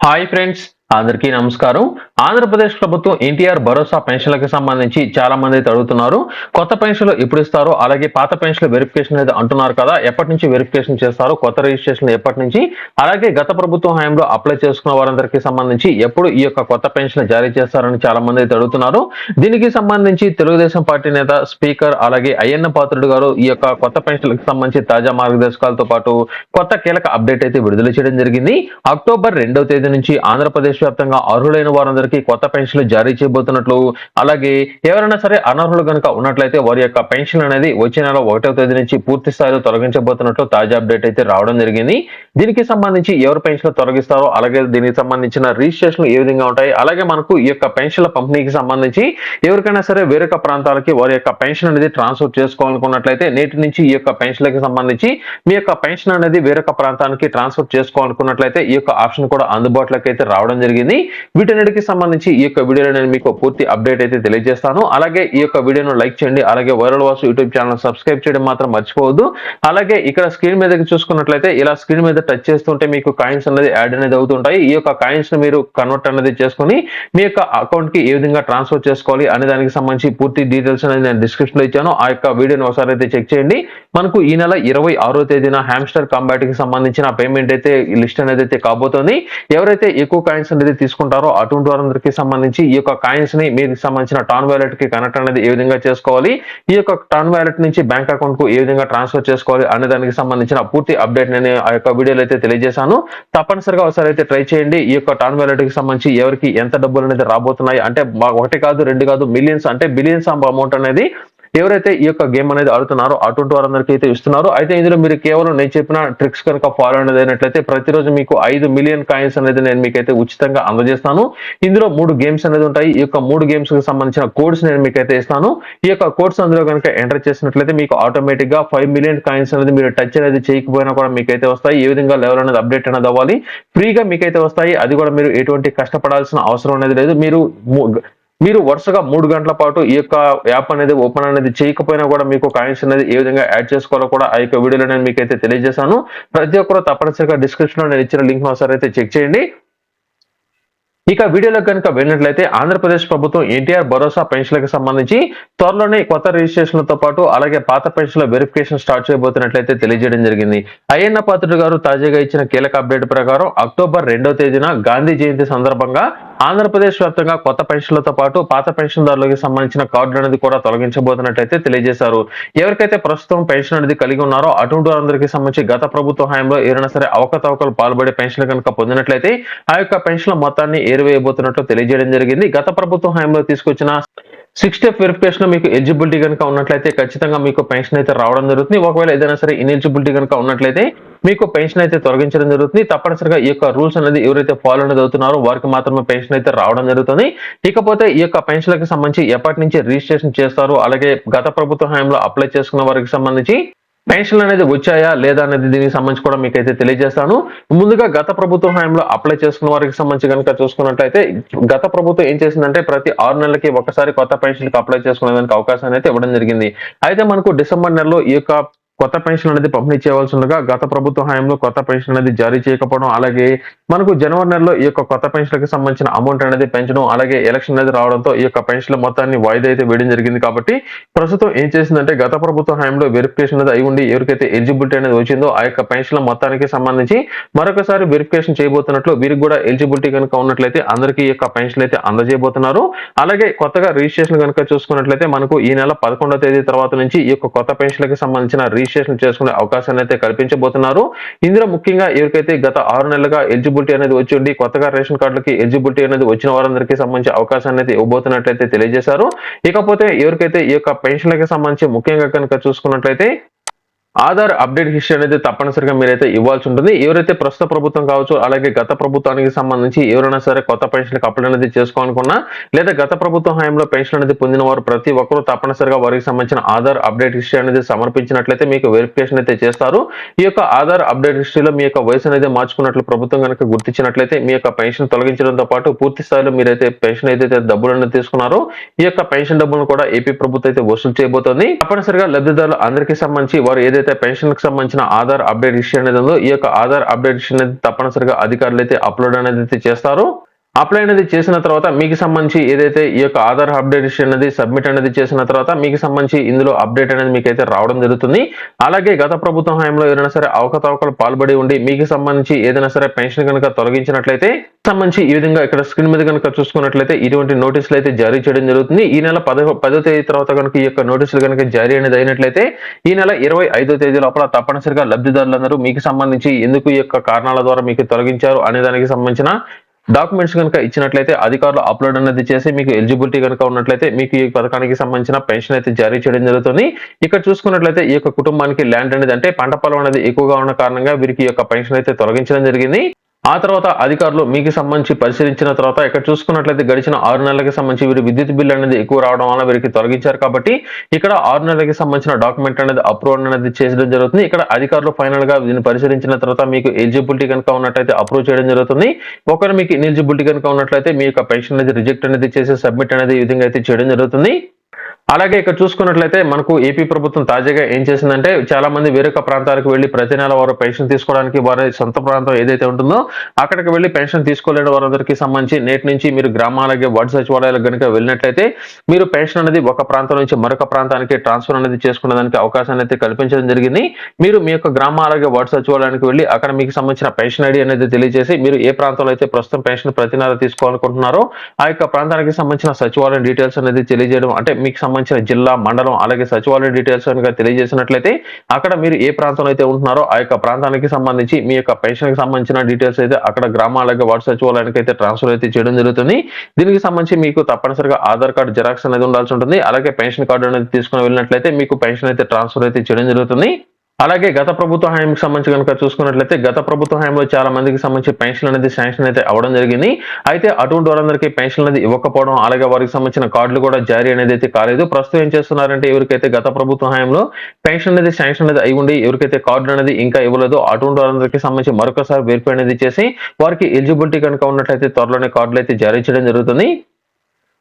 Hi friends, అందరికీ నమస్కారం. ఆంధ్రప్రదేశ్ ప్రభుత్వం ఎన్టీఆర్ భరోసా పెన్షన్లకు సంబంధించి చాలా మంది అయితే అడుగుతున్నారు. కొత్త పెన్షన్లు ఎప్పుడు ఇస్తారో, అలాగే పాత పెన్షన్ల వెరిఫికేషన్ అనేది అంటున్నారు కదా, ఎప్పటి నుంచి వెరిఫికేషన్ చేస్తారు, కొత్త రిజిస్ట్రేషన్ ఎప్పటి నుంచి, అలాగే గత ప్రభుత్వం హయాంలో అప్లై చేసుకున్న వారందరికీ సంబంధించి ఎప్పుడు ఈ యొక్క కొత్త పెన్షన్ జారీ చేస్తారని చాలా మంది అయితే అడుగుతున్నారు. దీనికి సంబంధించి తెలుగుదేశం పార్టీ నేత, స్పీకర్ అలాగే అయ్యన్న పాత్రుడు గారు ఈ యొక్క కొత్త పెన్షన్లకు సంబంధించి తాజా మార్గదర్శకాలతో పాటు కొత్త కీలక అప్డేట్ అయితే విడుదల చేయడం జరిగింది. అక్టోబర్ 2వ తేదీ నుంచి ఆంధ్రప్రదేశ్ వ్యాప్తంగా అర్హులైన వారందరికీ కొత్త పెన్షన్లు జారీ చేయబోతున్నట్లు, అలాగే ఎవరైనా సరే అనర్హులు గనుక ఉన్నట్లయితే వారి యొక్క పెన్షన్ అనేది వచ్చే నెల 1వ తేదీ నుంచి పూర్తి స్థాయిలో తొలగించబోతున్నట్లు తాజా అప్డేట్ అయితే రావడం జరిగింది. దీనికి సంబంధించి ఎవరు పెన్షన్ తొలగిస్తారో, అలాగే దీనికి సంబంధించిన రిజిస్ట్రేషన్లు ఏ విధంగా ఉంటాయి, అలాగే మనకు ఈ యొక్క పెన్షన్ల పంపిణీకి సంబంధించి ఎవరికైనా సరే వేరొక ప్రాంతాలకి వారి యొక్క పెన్షన్ అనేది ట్రాన్స్ఫర్ చేసుకోవాలనుకున్నట్లయితే నేటి నుంచి ఈ యొక్క పెన్షన్లకు సంబంధించి మీ యొక్క పెన్షన్ అనేది వేరొక ప్రాంతానికి ట్రాన్స్ఫర్ చేసుకోవాలనుకున్నట్లయితే ఈ యొక్క ఆప్షన్ కూడా అందుబాటులోకి అయితే రావడం జరిగింది. వీటన్నిటికి సంబంధించి ఈ యొక్క వీడియోలో నేను మీకు పూర్తి అప్డేట్ అయితే తెలియజేస్తాను. అలాగే ఈ యొక్క వీడియోను లైక్ చేయండి, అలాగే viral Vasu YouTube channel subscribe చేయడం మాత్రం మర్చిపోవద్దు. అలాగే ఇక్కడ స్క్రీన్ మీదకి చూసుకున్నట్లయితే ఇలా స్క్రీన్ మీద టచ్ చేస్తుంటే మీకు కాయిన్స్ అనేది యాడ్ అనేది అవుతుంటాయి. ఈ యొక్క కాయిన్స్ ని మీరు కన్వర్ట్ అనేది చేసుకుని మీ యొక్క అకౌంట్ కి ఏ విధంగా ట్రాన్స్ఫర్ చేసుకోవాలి అనే దానికి సంబంధించి పూర్తి డీటెయిల్స్ అనేది నేను డిస్క్రిప్షన్ లో ఇచ్చాను. ఆ యొక్క వీడియోని ఒకసారి అయితే చెక్ చేయండి. మనకు ఈ నెల 26వ తేదీన హ్యామ్స్టర్ కాంబాట్ కి సంబంధించిన పేమెంట్ అయితే లిస్ట్ అనేది అయితే కాబోతోంది. ఎవరైతే ఎక్కువ కాయిన్స్ అనేది తీసుకుంటారో అటువంటి వారందరికీ సంబంధించి ఈ యొక్క కాయిన్స్ ని మీకు సంబంధించిన టాన్ వ్యాలెట్ కి కనెక్ట్ అనేది ఏ విధంగా చేసుకోవాలి, ఈ యొక్క టాన్ వ్యాలెట్ నుంచి బ్యాంక్ అకౌంట్ కు ఏ విధంగా ట్రాన్స్ఫర్ చేసుకోవాలి అనే దానికి సంబంధించిన పూర్తి అప్డేట్ నేను ఆ యొక్క వీడియోలో అయితే తెలియజేశాను. తప్పనిసరిగా ఒకసారి అయితే ట్రై చేయండి. ఈ యొక్క టాన్ వ్యాలెట్ కి సంబంధించి ఎవరికి ఎంత డబ్బులు అనేది రాబోతున్నాయి అంటే ఒకటి కాదు, రెండు కాదు, మిలియన్స్ అంటే బిలియన్స్ అమౌంట్ అనేది ఎవరైతే ఈ యొక్క గేమ్ అనేది ఆడుతున్నారో అటువంటి వారందరికీ అయితే ఇస్తున్నారు. అయితే ఇందులో మీరు కేవలం నేను చెప్పిన ట్రిక్స్ కనుక ఫాలో అనేది అయినట్లయితే ప్రతిరోజు మీకు 5 మిలియన్ కాయిన్స్ అనేది నేను మీకైతే ఉచితంగా అందజేస్తాను. ఇందులో 3 గేమ్స్ అనేది ఉంటాయి. ఈ యొక్క 3 గేమ్స్ కి సంబంధించిన కోడ్స్ నేను మీకైతే ఇస్తాను. ఈ యొక్క కోడ్స్ అందులో కనుక ఎంటర్ చేసినట్లయితే మీకు ఆటోమేటిక్ గా 5 మిలియన్ కాయిన్స్ అనేది మీరు టచ్ అనేది చేయకపోయినా కూడా మీకైతే వస్తాయి. ఏ విధంగా లెవెల్ అనేది అప్డేట్ అనేది అవ్వాలి, ఫ్రీగా మీకైతే వస్తాయి. అది కూడా మీరు ఎటువంటి కష్టపడాల్సిన అవసరం అనేది లేదు. మీరు వరుసగా 3 గంటల పాటు ఈ యొక్క యాప్ అనేది ఓపెన్ అనేది చేయకపోయినా కూడా మీకు కాయిన్స్ అనేది ఏ విధంగా యాడ్ చేసుకోవాలో కూడా ఆ యొక్క వీడియోలో నేను మీకైతే తెలియజేశాను. ప్రతి ఒక్కరు తప్పనిసరిగా డిస్క్రిప్షన్ లో నేను ఇచ్చిన లింక్ ఒకసారి అయితే చెక్ చేయండి. ఇక వీడియోలో కనుక వెళ్ళినట్లయితే ఆంధ్రప్రదేశ్ ప్రభుత్వం ఎన్టీఆర్ భరోసా పెన్షన్లకు సంబంధించి త్వరలోనే కొత్త రిజిస్ట్రేషన్లతో పాటు అలాగే పాత పెన్షన్ల వెరిఫికేషన్ స్టార్ట్ చేయబోతున్నట్లయితే తెలియజేయడం జరిగింది. అయ్యన్న పాత్రుడు గారు తాజాగా ఇచ్చిన కీలక అప్డేట్ ప్రకారం అక్టోబర్ 2వ తేదీన గాంధీ జయంతి సందర్భంగా ఆంధ్రప్రదేశ్ వ్యాప్తంగా కొత్త పెన్షన్లతో పాటు పాత పెన్షన్దారులకు సంబంధించిన కార్డులు అనేది కూడా తొలగించబోతున్నట్లయితే తెలియజేశారు. ఎవరికైతే ప్రస్తుతం పెన్షన్ అనేది కలిగి ఉన్నారో అటువంటి వారందరికీ సంబంధించి గత ప్రభుత్వ హయాంలో ఏదైనా సరే అవకతవకలు పాల్పడే పెన్షన్ కనుక పొందినట్లయితే ఆ యొక్క పెన్షన్ మొత్తాన్ని ఏరివేయబోతున్నట్లు తెలియజేయడం జరిగింది. గత ప్రభుత్వ హయాంలో తీసుకొచ్చిన 6 స్టెప్ వెరిఫికేషన్ మీకు ఎలిజిబిలిటీ కనుక ఉన్నట్లయితే ఖచ్చితంగా మీకు పెన్షన్ అయితే రావడం జరుగుతుంది. ఒకవేళ ఏదైనా సరే ఇన్ఎలిజిబిలిటీ కనుక ఉన్నట్లయితే మీకు పెన్షన్ అయితే తొలగించడం జరుగుతుంది. తప్పనిసరిగా ఈ యొక్క రూల్స్ అనేది ఎవరైతే ఫాలో అనేది అవుతున్నారో వారికి మాత్రమే పెన్షన్ అయితే రావడం జరుగుతుంది. ఇకపోతే ఈ యొక్క పెన్షన్లకు సంబంధించి ఎప్పటి నుంచి రిజిస్ట్రేషన్ చేస్తారు, అలాగే గత ప్రభుత్వ హయాంలో అప్లై చేసుకున్న వారికి సంబంధించి పెన్షన్లు అనేది వచ్చాయా లేదా అనేది దీనికి సంబంధించి కూడా మీకైతే తెలియజేస్తాను. ముందుగా గత ప్రభుత్వ హయాంలో అప్లై చేసుకున్న వారికి సంబంధించి కనుక చూసుకున్నట్లయితే గత ప్రభుత్వం ఏం చేసిందంటే ప్రతి 6 నెలలకి ఒకసారి కొత్త పెన్షన్కి అప్లై చేసుకునేదానికి అవకాశాన్ని అయితే ఇవ్వడం జరిగింది. అయితే మనకు డిసెంబర్ నెలలో ఈ యొక్క కొత్త పెన్షన్ అనేది పంపిణీ చేయవలసి ఉండగా గత ప్రభుత్వ హయాంలో కొత్త పెన్షన్ అనేది జారీ చేయకపోవడం, అలాగే మనకు జనవరి నెలలో ఈ యొక్క కొత్త పెన్షన్లకు సంబంధించిన అమౌంట్ అనేది పెంచడం, అలాగే ఎలక్షన్ అనేది రావడంతో ఈ యొక్క పెన్షన్ల మొత్తాన్ని వాయిదా అయితే వేయడం జరిగింది. కాబట్టి ప్రస్తుతం ఏం చేసిందంటే గత ప్రభుత్వ హయాంలో వెరిఫికేషన్ అనేది అయి ఉండి ఎవరికైతే ఎలిజిబిలిటీ అనేది వచ్చిందో ఆ యొక్క పెన్షన్ల మొత్తానికి సంబంధించి మరొకసారి వెరిఫికేషన్ చేయబోతున్నట్లు, వీరికి కూడా ఎలిజిబిలిటీ కనుక ఉన్నట్లయితే అందరికీ ఈ యొక్క పెన్షన్ అయితే అందజేయబోతున్నారు. అలాగే కొత్తగా రిజిస్ట్రేషన్ కనుక చూసుకున్నట్లయితే మనకు ఈ నెల 11వ తేదీ తర్వాత నుంచి ఈ యొక్క కొత్త పెన్షన్లకు సంబంధించిన రిజిస్ట్రేషన్ చేసుకునే అవకాశాన్ని అయితే కల్పించబోతున్నారు. ఇందులో ముఖ్యంగా ఎవరికైతే గత 6 నెలలుగా ఎలిజిబిలిటీ అనేది వచ్చి ఉండి కొత్తగా రేషన్ కార్డులకి ఎలిజిబిలిటీ అనేది వచ్చిన వారందరికీ సంబంధించి అవకాశాన్ని అయితే ఇవ్వబోతున్నట్లయితే తెలియజేశారు. ఇకపోతే ఎవరికైతే ఈ యొక్క పెన్షన్లకు సంబంధించి ముఖ్యంగా కనుక చూసుకున్నట్లయితే ఆధార్ అప్డేట్ హిస్టరీ అనేది తప్పనిసరిగా మీరైతే ఇవ్వాల్సి ఉంటుంది. ఎవరైతే ప్రస్తుత ప్రభుత్వం కావచ్చు, అలాగే గత ప్రభుత్వానికి సంబంధించి ఎవరైనా సరే కొత్త పెన్షన్కి అప్లై అనేది చేసుకోవాలనుకున్నా, లేదా గత ప్రభుత్వ హయాంలో పెన్షన్ అనేది పొందిన వారు ప్రతి ఒక్కరూ తప్పనిసరిగా వారికి సంబంధించిన ఆధార్ అప్డేట్ హిస్టరీ అనేది సమర్పించినట్లయితే మీకు వెరిఫికేషన్ అయితే చేస్తారు. ఈ యొక్క ఆధార్ అప్డేట్ హిస్టరీలో మీ యొక్క వయసు అనేది మార్చుకున్నట్లు ప్రభుత్వం కనుక గుర్తించినట్లయితే మీ యొక్క పెన్షన్ తొలగించడంతో పాటు పూర్తి స్థాయిలో మీరైతే పెన్షన్ ఏదైతే డబ్బులు అనేది తీసుకున్నారో ఈ యొక్క పెన్షన్ డబ్బులను కూడా ఏపీ ప్రభుత్వం అయితే వసూలు చేయబోతోంది. తప్పనిసరిగా లబ్ధిదారులు అందరికీ సంబంధించి వారు ఏదైతే ఏదైతే పెన్షన్ కి సంబంధించిన ఆధార్ అప్డేట్ ఇష్యూ అనేది ఉందో ఈ యొక్క ఆధార్ అప్డేట్ ఇష్యూ అనేది తప్పనిసరిగా అధికారులు అయితే అప్లోడ్ అనేది అయితే చేస్తారు. అప్లై అనేది చేసిన తర్వాత మీకు సంబంధించి ఏదైతే ఈ యొక్క ఆధార్ అప్డేట్ అనేది సబ్మిట్ అనేది చేసిన తర్వాత మీకు సంబంధించి ఇందులో అప్డేట్ అనేది మీకైతే రావడం జరుగుతుంది. అలాగే గత ప్రభుత్వం హయాంలో ఏదైనా సరే అవకతవకలు పాల్పడి ఉండి మీకు సంబంధించి ఏదైనా సరే పెన్షన్ కనుక తొలగించినట్లయితే సంబంధించి ఈ విధంగా ఇక్కడ స్క్రీన్ మీద కనుక చూసుకున్నట్లయితే ఇటువంటి నోటీసులు అయితే జారీ చేయడం జరుగుతుంది. ఈ నెల 10వ తేదీ తర్వాత కనుక ఈ యొక్క నోటీసులు కనుక జారీ అనేది అయినట్లయితే ఈ నెల 25వ తేదీ లోపల తప్పనిసరిగా లబ్ధిదారులందరూ మీకు సంబంధించి ఎందుకు ఈ యొక్క కారణాల ద్వారా మీకు తొలగించారు అనే దానికి సంబంధించిన డాక్యుమెంట్స్ కనుక ఇచ్చినట్లయితే అధికారులు అప్లోడ్ అనేది చేసి మీకు ఎలిజిబిలిటీ కనుక ఉన్నట్లయితే మీకు ఈ పథకానికి సంబంధించిన పెన్షన్ అయితే జారీ చేయడం జరుగుతుంది. ఇక్కడ చూసుకున్నట్లయితే ఈ యొక్క కుటుంబానికి ల్యాండ్ అనేది అంటే పంట పొలం అనేది ఎక్కువగా ఉన్న కారణంగా వీరికి ఈ యొక్క పెన్షన్ అయితే తొలగించడం జరిగింది. ఆ తర్వాత అధికారులు మీకు సంబంధించి పరిశీలించిన తర్వాత ఇక్కడ చూసుకున్నట్లయితే గడిచిన 6 నెలలకు సంబంధించి వీరి విద్యుత్ బిల్ అనేది ఎక్కువ రావడం వల్ల వీరికి తొలగించారు కాబట్టి ఇక్కడ 6 నెలలకు సంబంధించిన డాక్యుమెంట్ అనేది అప్రూవ్ అనేది చేయడం జరుగుతుంది. ఇక్కడ అధికారులు ఫైనల్ గా దీన్ని పరిశీలించిన తర్వాత మీకు ఎలిజిబిలిటీ కనుక ఉన్నట్లయితే అప్రూవ్ చేయడం జరుగుతుంది. ఒకవేళ మీకు ఇనెలిజిబిలిటీ కనుక ఉన్నట్లయితే మీ యొక్క పెన్షన్ అనేది రిజెక్ట్ అనేది చేసి సబ్మిట్ అనేది ఈ విధంగా అయితే చేయడం జరుగుతుంది. అలాగే ఇక్కడ చూసుకున్నట్లయితే మనకు ఏపీ ప్రభుత్వం తాజాగా ఏం చేసిందంటే చాలా మంది వేరొక ప్రాంతాలకు వెళ్లి ప్రతి నెల వారు పెన్షన్ తీసుకోవడానికి వారి సొంత ప్రాంతం ఏదైతే ఉంటుందో అక్కడికి వెళ్లి పెన్షన్ తీసుకోలేని వారందరికీ సంబంధించి నేటి నుంచి మీరు గ్రామాలకి వార్డు సచివాలయాలకు కనుక వెళ్ళినట్లయితే మీరు పెన్షన్ అనేది ఒక ప్రాంతం నుంచి మరొక ప్రాంతానికి ట్రాన్స్ఫర్ అనేది చేసుకునేదానికి అవకాశాన్ని అయితే కల్పించడం జరిగింది. మీరు మీ యొక్క గ్రామాలకి వార్డు సచివాలయానికి వెళ్లి అక్కడ మీకు సంబంధించిన పెన్షన్ ఐడి అనేది తెలియజేసి మీరు ఏ ప్రాంతంలో అయితే ప్రస్తుతం పెన్షన్ ప్రతి నెల తీసుకోవాలనుకుంటున్నారో ఆ యొక్క ప్రాంతానికి సంబంధించిన సచివాలయం డీటెయిల్స్ అనేది తెలియజేయడం అంటే మీకు సంబంధించిన జిల్లా మండలం అలాగే సచివాలయ డీటెయిల్స్ కనుక తెలియజేసినట్లయితే అక్కడ మీరు ఏ ప్రాంతంలో అయితే ఉంటున్నారో ఆ యొక్క ప్రాంతానికి సంబంధించి మీ యొక్క పెన్షన్ కి సంబంధించిన డీటెయిల్స్ అయితే అక్కడ గ్రామాలకి వార్డు సచివాలయానికి అయితే ట్రాన్స్ఫర్ అయితే చేయడం జరుగుతుంది. దీనికి సంబంధించి మీకు తప్పనిసరిగా ఆధార్ కార్డు జెరాక్స్ అనేది ఉండాల్సి ఉంటుంది. అలాగే పెన్షన్ కార్డు అనేది తీసుకుని వెళ్ళినట్లయితే మీకు పెన్షన్ అయితే ట్రాన్స్ఫర్ అయితే చేయడం జరుగుతుంది. అలాగే గత ప్రభుత్వ హయాంకి సంబంధించి కనుక చూసుకున్నట్లయితే గత ప్రభుత్వ హయాంలో చాలా మందికి సంబంధించి పెన్షన్ అనేది శాంక్షన్ అయితే అవ్వడం జరిగింది. అయితే అటువంటి వారందరికీ పెన్షన్ అనేది ఇవ్వకపోవడం అలాగే వారికి సంబంధించిన కార్డులు కూడా జారీ అనేది అయితే కాలేదు. ప్రస్తుతం ఏం చేస్తున్నారంటే ఎవరికైతే గత ప్రభుత్వ హయాంలో పెన్షన్ అనేది శాంక్షన్ అనేది అయి ఉండి ఎవరికైతే కార్డు అనేది ఇంకా ఇవ్వలేదో అటువంటి వారందరికీ సంబంధించి మరొకసారి వెరిఫై అనేది చేసి వారికి ఎలిజిబిలిటీ కనుక ఉన్నట్లయితే త్వరలోనే కార్డులు అయితే జారీ చేయడం జరుగుతుంది.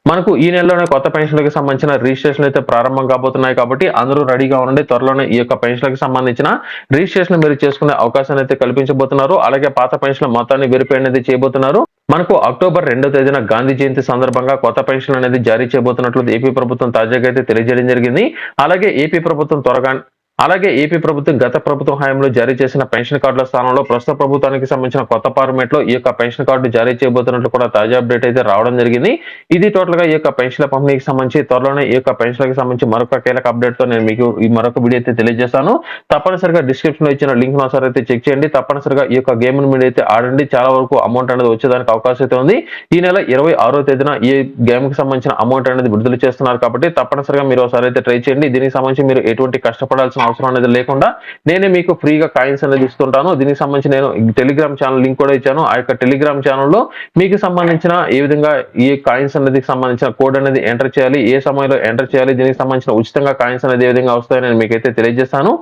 మనకు ఈ నెలలోనే కొత్త పెన్షన్లకు సంబంధించిన రిజిస్ట్రేషన్ అయితే ప్రారంభం కాబోతున్నాయి కాబట్టి అందరూ రెడీగా ఉండండి. త్వరలోనే ఈ యొక్క పెన్షన్లకు సంబంధించిన రిజిస్ట్రేషన్ మీరు చేసుకునే అవకాశాన్ని అయితే కల్పించబోతున్నారు. అలాగే పాత పెన్షన్ మొత్తాన్ని వెరిఫై అనేది చేయబోతున్నారు. మనకు అక్టోబర్ 2వ తేదీన గాంధీ జయంతి సందర్భంగా కొత్త పెన్షన్ అనేది జారీ చేయబోతున్నట్లు ఏపీ ప్రభుత్వం తాజాగా అయితే తెలియజేయడం జరిగింది. అలాగే ఏపీ ప్రభుత్వం గత ప్రభుత్వం హయాంలో జారీ చేసిన పెన్షన్ కార్డుల స్థానంలో ప్రస్తుత ప్రభుత్వానికి సంబంధించిన కొత్త ఫార్మేట్ లో ఈ యొక్క పెన్షన్ కార్డు జారీ చేయబోతున్నట్లు కూడా తాజా అప్డేట్ అయితే రావడం జరిగింది. ఇది టోటల్ గా ఈ యొక్క పెన్షన్ల పంపిణీకి సంబంధించి త్వరలోనే ఈ యొక్క పెన్షన్లకు సంబంధించి మరొక కీలక అప్డేట్ తో నేను మీకు ఈ మరొక వీడియో అయితే తెలియజేస్తాను. తప్పనిసరిగా డిస్క్రిప్షన్ లో ఇచ్చిన లింక్ ఒకసారి అయితే చెక్ చేయండి. తప్పనిసరిగా ఈ యొక్క గేమ్ మీరు అయితే ఆడండి. చాలా వరకు అమౌంట్ అనేది వచ్చేదానికి అవకాశం అయితే ఉంది. ఈ నెల 26వ తేదీన ఈ గేమ్ కి సంబంధించిన అమౌంట్ అనేది విడుదల చేస్తున్నారు కాబట్టి తప్పనిసరిగా మీరు ఒకసారి అయితే ట్రై చేయండి. దీనికి సంబంధించి మీరు ఎటువంటి కష్టపడాల్సిన అవసరం అనేది లేకుండా నేనే మీకు ఫ్రీగా కాయిన్స్ అనేది ఇస్తుంటాను. దీనికి సంబంధించి నేను టెలిగ్రామ్ ఛానల్ లింక్ కూడా ఇచ్చాను. ఆ యొక్క టెలిగ్రామ్ ఛానల్లో మీకు సంబంధించిన ఏ విధంగా ఈ కాయిన్స్ అనేది సంబంధించిన కోడ్ అనేది ఎంటర్ చేయాలి, ఏ సమయంలో ఎంటర్ చేయాలి, దీనికి సంబంధించిన ఉచితంగా కాయిన్స్ అనేది ఏ విధంగా వస్తాయని నేను మీకైతే తెలియజేస్తాను.